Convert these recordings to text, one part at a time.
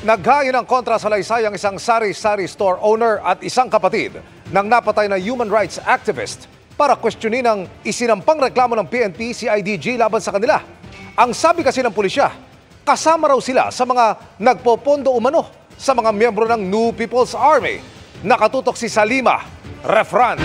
Naghain ng kontra sa laysay ang isang sari-sari store owner at isang kapatid ng napatay na human rights activist para questionin ang isinampang reklamo ng PNP CIDG laban sa kanila. Ang sabi kasi ng pulisya, kasama raw sila sa mga nagpopondo umano sa mga miyembro ng New People's Army. Nakatutok si Salima Refran.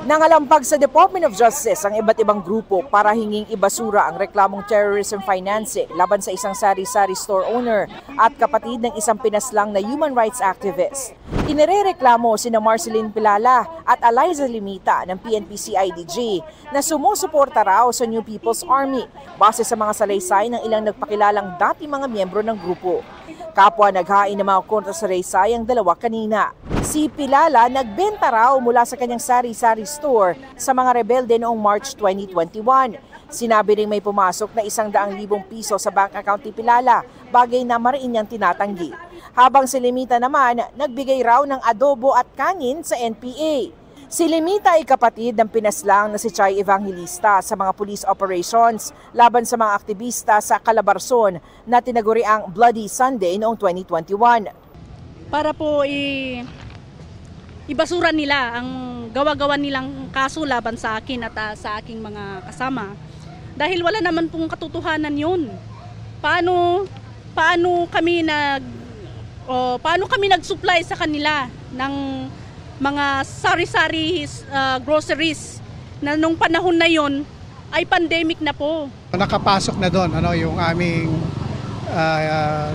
Nangalampag sa Department of Justice ang iba't ibang grupo para hinging ibasura ang reklamong terrorism financing laban sa isang sari-sari store owner at kapatid ng isang pinaslang na human rights activist. Inirereklamo sina Marceline Pilala at Eliza Limita ng PNP CIDG na sumusuporta raw sa New People's Army base sa mga salaysay ng ilang nagpakilalang dati mga miyembro ng grupo. Kapwa naghain ng mga kontra sa salaysay ang dalawa kanina. Si Pilala nagbenta raw mula sa kanyang sari-sari store sa mga rebelde noong March 2021. Sinabi ring may pumasok na 100,000 piso sa bank account ni Pilala, bagay na mariin niyang tinatanggi. Habang si Limita naman, nagbigay raw ng adobo at kanin sa NPA. Si Limita ay kapatid ng pinaslang na si Chay Evangelista sa mga police operations laban sa mga aktivista sa Calabarzon na tinaguri ang Bloody Sunday noong 2021. Para po ibasura nila ang gawa-gawa nilang kaso laban sa akin at sa aking mga kasama. Dahil wala naman pong katotohanan yun. Paano kami nag-supply sa kanila ng mga sari-sari groceries na nung panahon na yon ay pandemic na po. Nakapasok na doon yung aming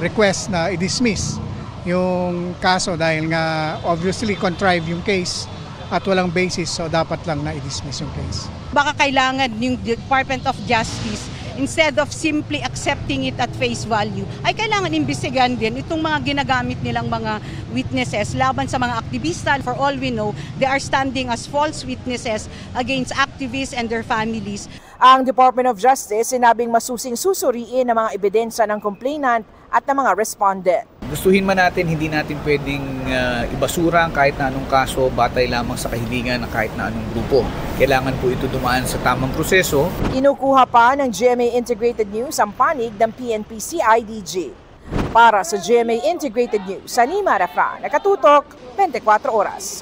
request na i-dismiss yung kaso dahil nga obviously contrived yung case at walang basis, so dapat lang na i-dismiss yung case. Baka kailangan yung Department of Justice, instead of simply accepting it at face value, ay kailangan imbestigahan din itong mga ginagamit nilang mga witnesses laban sa mga aktivista. For all we know, they are standing as false witnesses against activists and their families. Ang Department of Justice sinabing masusing susuriin ang mga ebidensya ng complainant at ng mga respondent. Gustuhin man natin, hindi natin pwedeng ibasura ang kahit na anong kaso batay lamang sa kahilingan ng kahit na anong grupo. Kailangan po ito dumaan sa tamang proseso. Kinukuha pa ng GMA Integrated News ang panig ng PNP CIDG. Para sa GMA Integrated News, Salima Refran, nakatutok 24 oras.